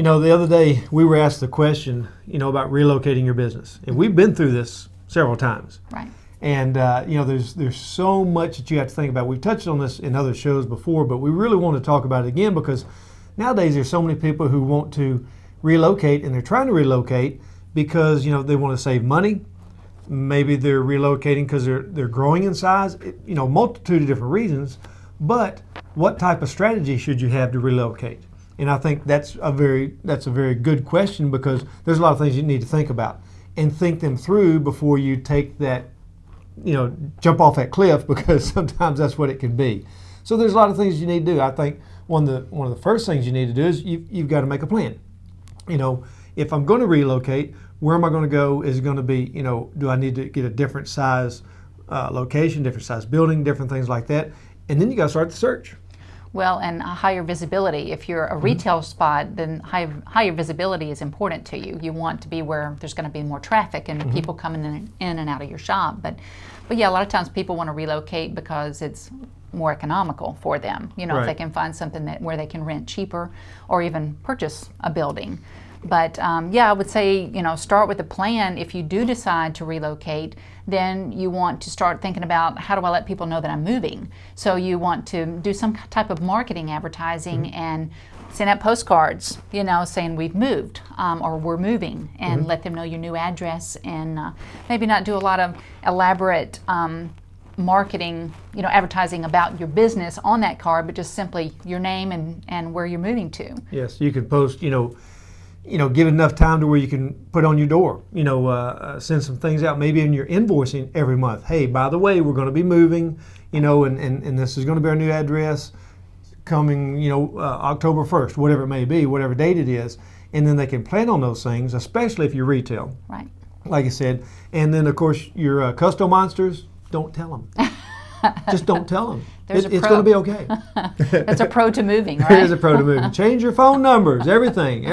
The other day we were asked the question, about relocating your business. And we've been through this several times. Right. And, there's so much that you have to think about. We've touched on this in other shows before, but we really want to talk about it again because nowadays there's so many people who want to relocate, and they're trying to relocate because, they want to save money. Maybe they're relocating because they're growing in size, multitude of different reasons. But what type of strategy should you have to relocate? And I think that's a very good question because there's a lot of things you need to think about and think them through before you take that, jump off that cliff, because sometimes that's what it can be. So there's a lot of things you need to do. I think one of the first things you need to do is you've got to make a plan. If I'm going to relocate, where am I going to go? Is it going to be, do I need to get a different size location, different size building, different things like that? And then you got to start the search. Well, and higher visibility. If you're a retail spot, then higher visibility is important to you. You want to be where there's going to be more traffic and people coming in and out of your shop. But yeah, a lot of times people want to relocate because it's more economical for them. Right. If they can find something where they can rent cheaper or even purchase a building. But yeah, I would say, start with a plan. If you do decide to relocate, then you want to start thinking about, how do I let people know that I'm moving? So you want to do some type of marketing advertising and send out postcards, saying we've moved or we're moving, and let them know your new address, and maybe not do a lot of elaborate marketing, advertising about your business on that card, but just simply your name and where you're moving to. Yes, you can post, give enough time to where you can put on your door, send some things out, maybe in your invoicing every month. Hey, by the way, we're going to be moving, and this is going to be our new address coming, October 1st, whatever it may be, whatever date it is. And then they can plan on those things, especially if you're retail. Right. Like I said. And then, of course, your Custo Monsters, don't tell them. Just don't tell them. It's going to be okay. That's a pro to moving, right? It is a pro to moving. Change your phone numbers, everything.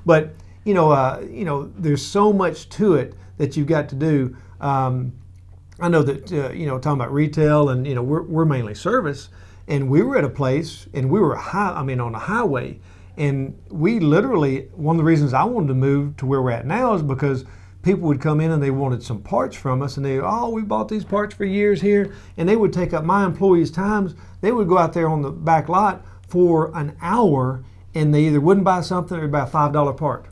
But there's so much to it that you've got to do. I know that talking about retail, and we're mainly service, and we were at a place, and we were on a highway, and we literally, one of the reasons I wanted to move to where we're at now is because people would come in and they wanted some parts from us, and we bought these parts for years here, and they would take up my employees' times. They would go out there on the back lot for an hour, and they either wouldn't buy something or buy a $5 part.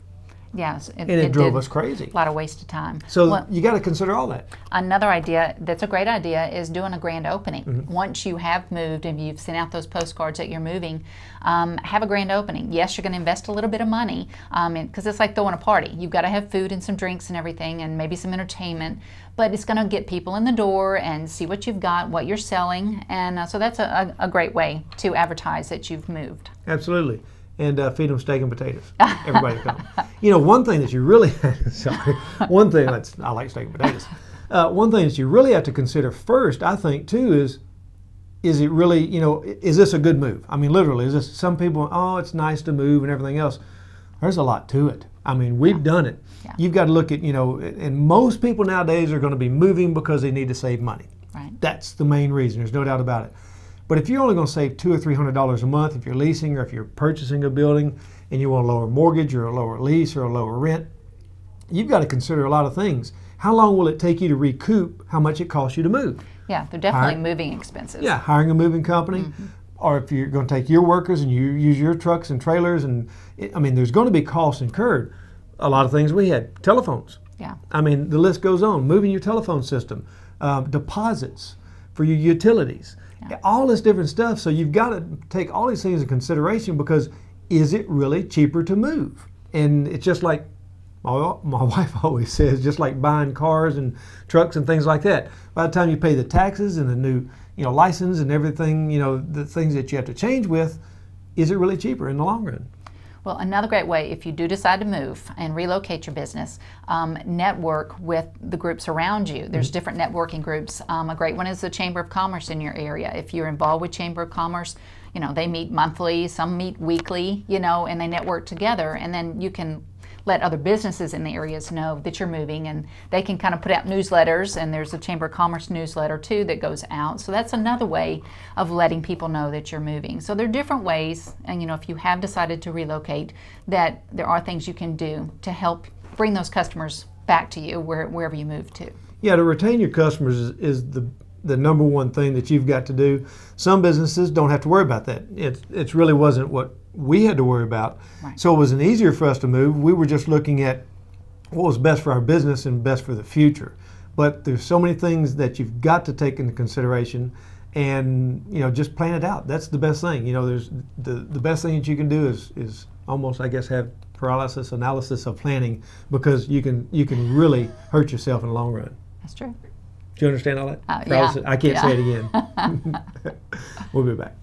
Yes, it drove us crazy. A lot of waste of time. So you got to consider all that. Another idea that's a great idea is doing a grand opening. Once you have moved and you've sent out those postcards that you're moving, have a grand opening. Yes, you're going to invest a little bit of money because it's like throwing a party. You've got to have food and some drinks and everything, and maybe some entertainment. But it's going to get people in the door and see what you've got, what you're selling, and so that's a great way to advertise that you've moved. Absolutely. And feed them steak and potatoes. Everybody come. One thing that you really I like steak and potatoes. One thing that you really have to consider first, I think, too, is it really, is this a good move? I mean, literally, is this, some people, it's nice to move and everything else. There's a lot to it. I mean, we've done it. Yeah. You've got to look at, and most people nowadays are going to be moving because they need to save money. Right. That's the main reason. There's no doubt about it. But if you're only going to save $200 or $300 a month, if you're leasing or if you're purchasing a building and you want a lower mortgage or a lower lease or a lower rent, you've got to consider a lot of things. How long will it take you to recoup how much it costs you to move? Yeah, they're definitely moving expenses. Yeah, hiring a moving company, or if you're going to take your workers and you use your trucks and trailers, and there's going to be costs incurred. A lot of things we had, telephones. Yeah. The list goes on. Moving your telephone system, deposits for your utilities. Yeah. All this different stuff. So you've got to take all these things into consideration, because is it really cheaper to move? And it's just like my wife always says, just like buying cars and trucks and things like that. By the time you pay the taxes and the new license and everything, the things that you have to change with, is it really cheaper in the long run? Well, another great way, if you do decide to move and relocate your business, network with the groups around you. There's different networking groups. A great one is the Chamber of Commerce in your area. If you're involved with Chamber of Commerce, they meet monthly, some meet weekly, and they network together. And then you can let other businesses in the areas know that you're moving, and they can kind of put out newsletters, and there's a Chamber of Commerce newsletter too that goes out. So that's another way of letting people know that you're moving. So there are different ways, and if you have decided to relocate, that there are things you can do to help bring those customers back to you wherever you move to. Yeah, to retain your customers is the number one thing that you've got to do. Some businesses don't have to worry about that. It really wasn't what we had to worry about. Right. So it was easier for us to move. We were just looking at what was best for our business and best for the future. But there's so many things that you've got to take into consideration, and just plan it out. That's the best thing. There's the best thing that you can do is almost, I guess, have paralysis analysis of planning, because you can really hurt yourself in the long run. That's true. Do you understand all that? Yeah. I can't say it again. We'll be back.